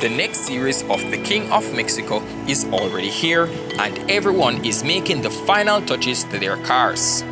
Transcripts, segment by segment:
The next series of The King of Mexico is already here, and everyone is making the final touches to their cars.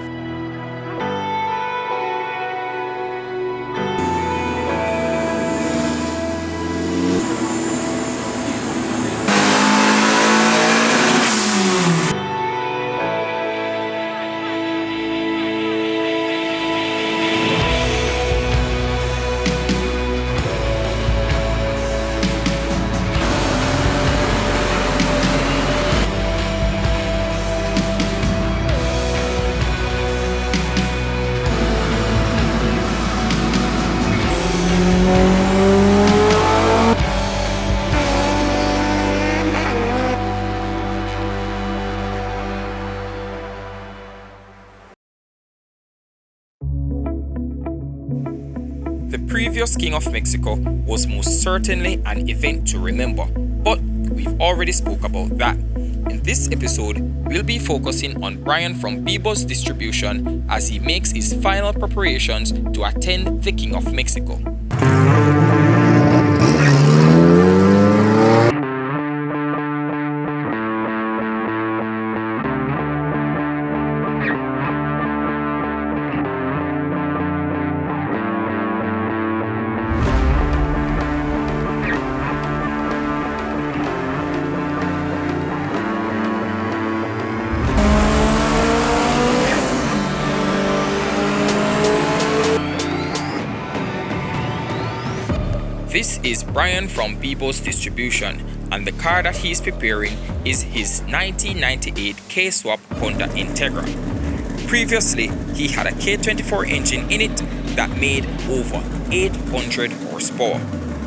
The previous King of Mexico was most certainly an event to remember, but we've already spoke about that. In this episode, we'll be focusing on Brian from Bebo's distribution as he makes his final preparations to attend the King of Mexico. This is Brian from Bebo's distribution, and the car that he's preparing is his 1998 K-Swap Honda Integra. Previously, he had a K24 engine in it that made over 800 horsepower,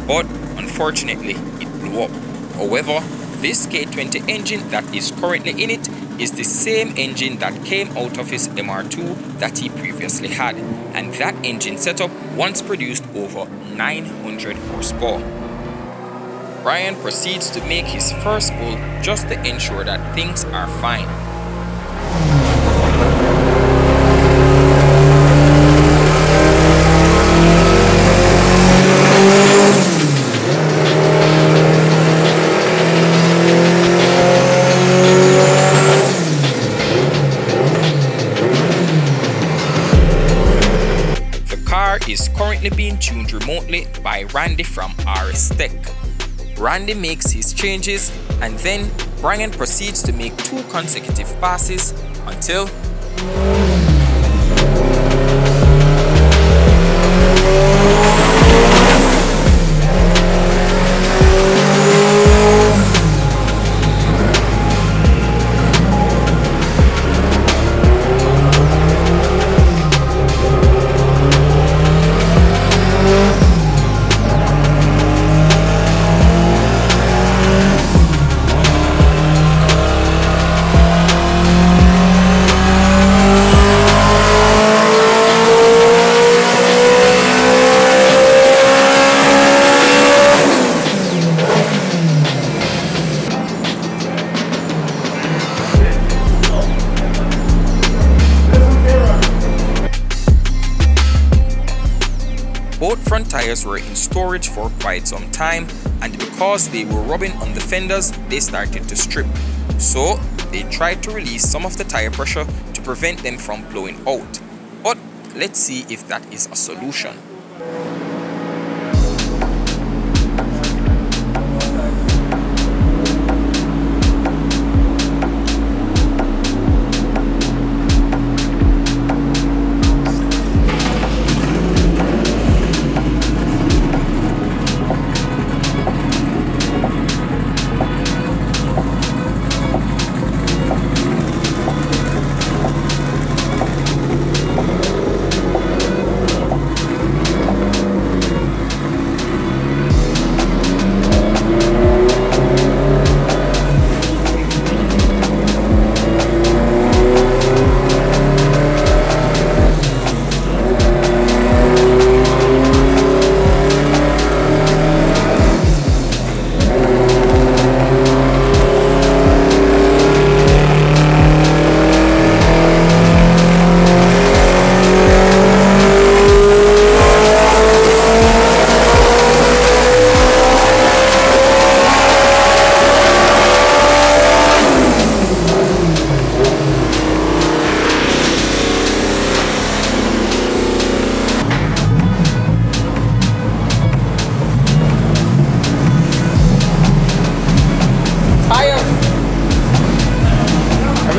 but unfortunately it blew up. However, this K20 engine that is currently in it is the same engine that came out of his MR2 that he previously had, and that engine setup once produced over 900 horsepower. Brian proceeds to make his first pull just to ensure that things are fine. Is currently being tuned remotely by Randy from RS Tech. Randy makes his changes, and then Brian proceeds to make 2 consecutive passes until both front tires were in storage for quite some time, and because they were rubbing on the fenders, they started to strip. So they tried to release some of the tire pressure to prevent them from blowing out. But let's see if that is a solution.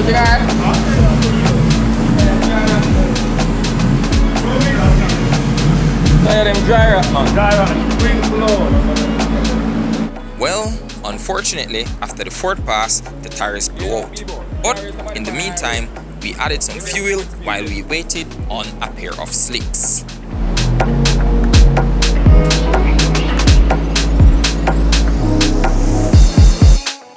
Everything alright? Them dry up, man. Well, unfortunately, after the fourth pass, the tires blew out. But in the meantime, we added some fuel while we waited on a pair of slicks.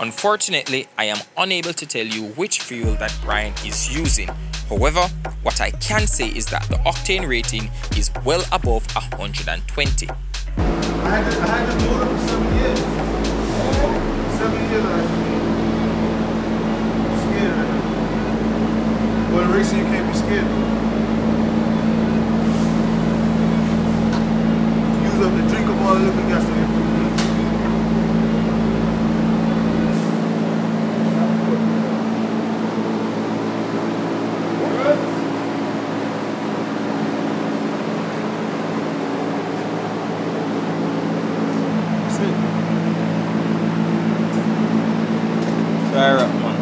Unfortunately, I am unable to tell you which fuel that Brian is using. However, what I can say is that the octane rating is well above 120. I had this motor for 7 years. 7 years I'm scared of it. But in racing you can't be scared though. Use up the drink up all the liquid gas in it. Fire up, man.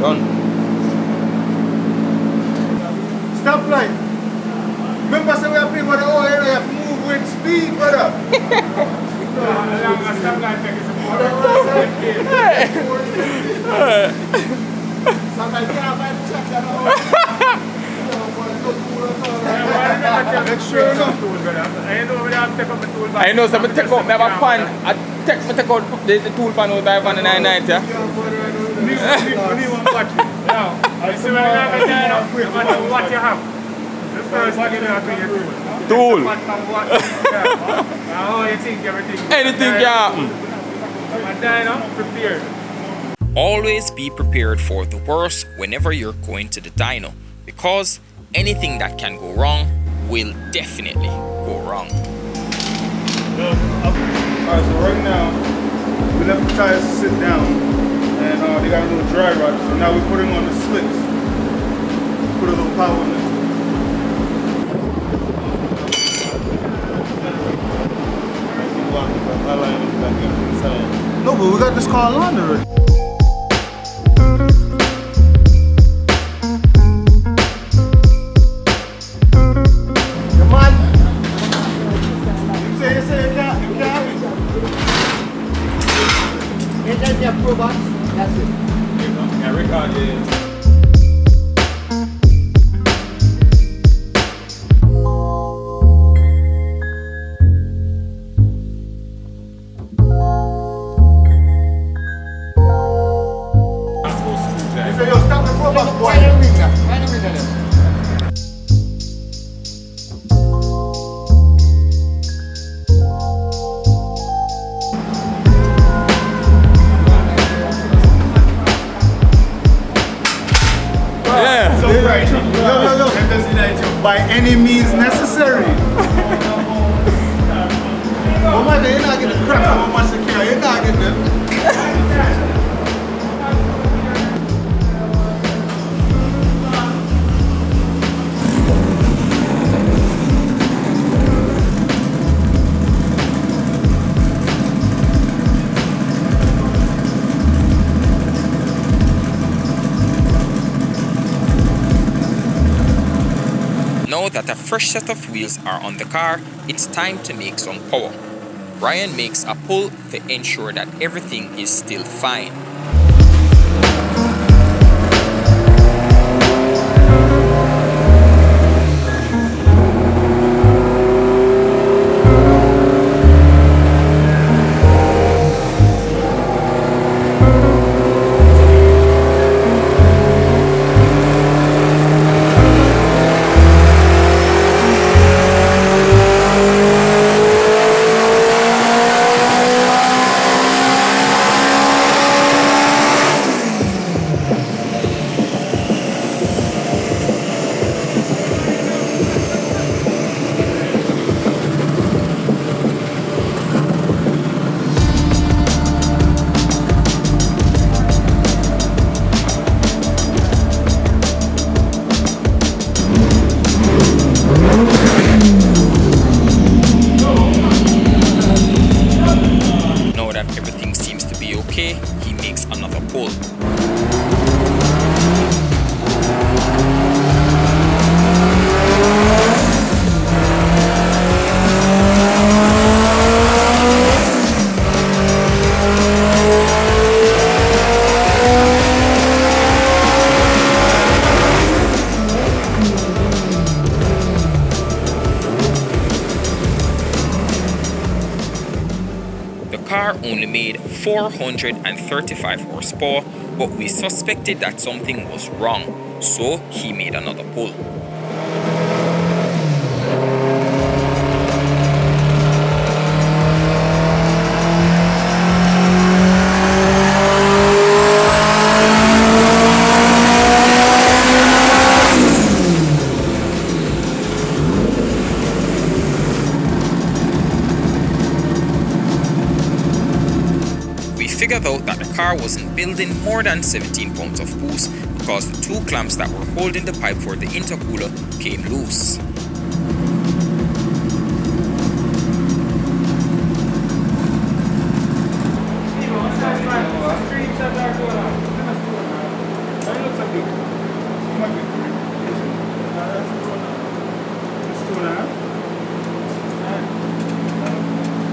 Done. Stop light. Remember say we have people that oh you have to move with speed, brother. Sometimes you can't find the check that I know some take out never pan. I take out the tool pan out by 990. yeah. I see when I get there, no matter what you have, the first thing you have to do is Tool. how you think everything. Anything can happen. And dyno, prepared. Always be prepared for the worst whenever you're going to the dyno, because anything that can go wrong will definitely go wrong. Alright, so right now we left the tires to sit down and they got a little dry rot, so now we're putting on the slicks. Put a little power in it. No, but we got this car lined already. Come on. You say you can't. That's the approval. That's it. Yeah, record it. You say yo, stop the robot boy. Why don't we do that? Why don't we do that? Yeah. So right. Look. By any means necessary. Oh my God, you're not getting crap from my security. You're not getting them. Now that a fresh set of wheels are on the car, it's time to make some power. Brian makes a pull to ensure that everything is still fine. Now that everything seems to be okay, he makes another pull. car only made 435 horsepower, but we suspected that something was wrong, so he made another pull. Figured out that the car wasn't building more than 17 pounds of boost because the two clamps that were holding the pipe for the intercooler came loose.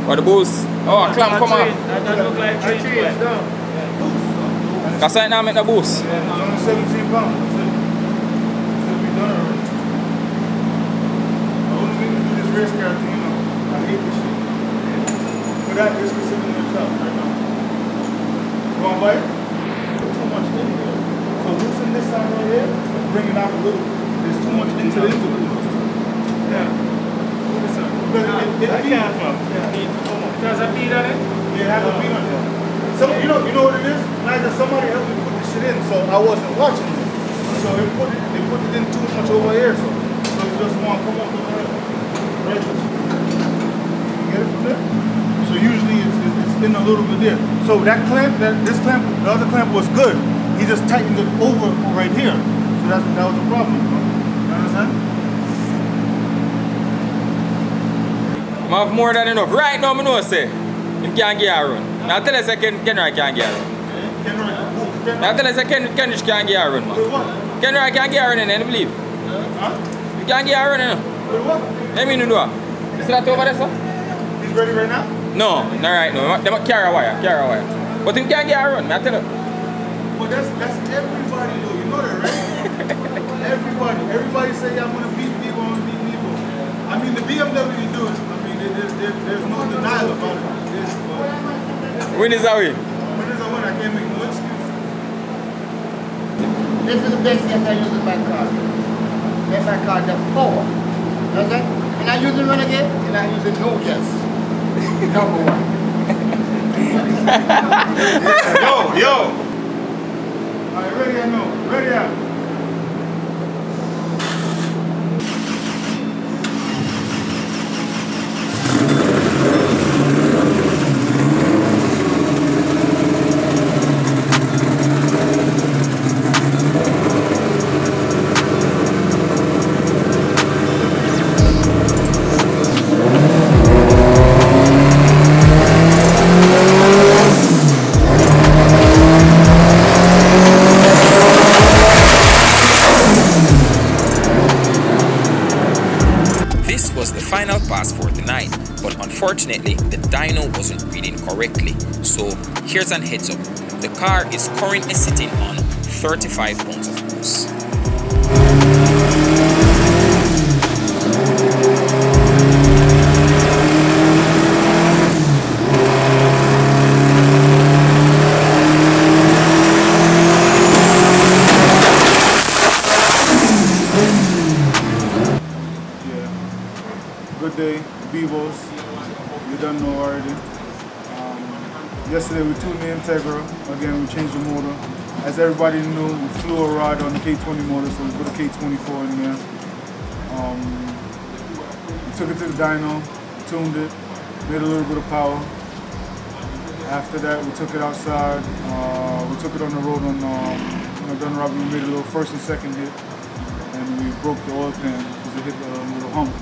What the boost? Oh, clamp come off. That look like tree. That's why now make the boost. Yeah, it's only 17 pounds. It'll be done already. I only need to do this race car thing, you know. I hate this shit. For that, this is sitting in the shop right now. You want to buy it? There's too much in here. So loosen this side right here and bring it out a little. There's too much into the intercooler. Yeah. I can't come. Does a bead on it? Yeah, it has a bead on it. So you know what it is? Like somebody helped me put this shit in, so I wasn't watching it. So they put it in too much over here, so you just want to come up over here. Right? You get it from there? So usually it's in a little bit there. So that clamp, this clamp, the other clamp was good. He just tightened it over right here. So that was the problem. You understand? I have more than enough. Right now, I know say him can't get a run. Now tell us Kenrick can't get a run. Now tell us Kenrick can't get a run, man. Kenrick can't get a run, I believe. Huh? You can't get a run, you know. Wait, what? Let me know. You see that over there, sir? He's ready right now? No, not right now. They must carry a wire. But him can't get a run, I tell you. Well, that's everybody though. You know that, right? Everybody say I'm gonna beat Bebo. I mean, the BMW you do it. There's no denial about it. Win is a win. Win is a win. I can't make no excuse. This is the best gas I use in my car. That's my car, the power. Okay? And I use it Renegade, and I use it no gas. Number one. Yo! Alright, ready or no? Ready out. Final pass for the night, but unfortunately the dyno wasn't reading correctly, so here's an heads up. The car is currently sitting on 35 pounds of boost. Good day, Bebo's. You don't know already. Yesterday we tuned the Integra. Again, we changed the motor. As everybody knew, we flew a rod on the K20 motor, so we put a K24 in there. We took it to the dyno, tuned it, made a little bit of power. After that, we took it outside. We took it on the road on Gun Robbery. We made a little first and second hit, and we broke the oil pan because it hit a little hump.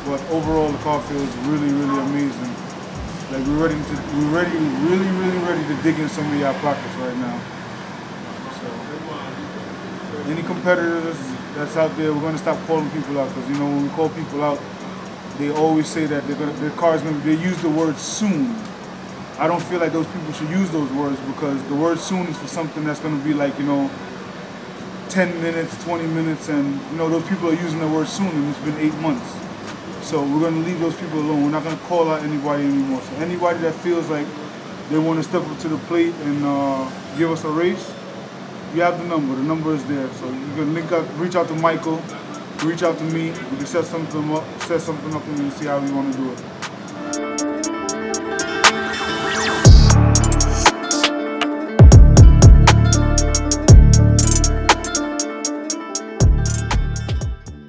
But overall, the car feels really, really amazing. Like we're really ready to dig in some of y'all pockets right now. So, any competitors that's out there, we're gonna stop calling people out because when we call people out, they always say that their car is gonna. They use the word soon. I don't feel like those people should use those words because the word soon is for something that's gonna be like 10 minutes, 20 minutes, and those people are using the word soon, and it's been 8 months. So we're gonna leave those people alone. We're not gonna call out anybody anymore. So anybody that feels like they want to step up to the plate and give us a race, you have the number. The number is there. So you can link up, reach out to Michael, reach out to me. We can set something up and see how we want to do it.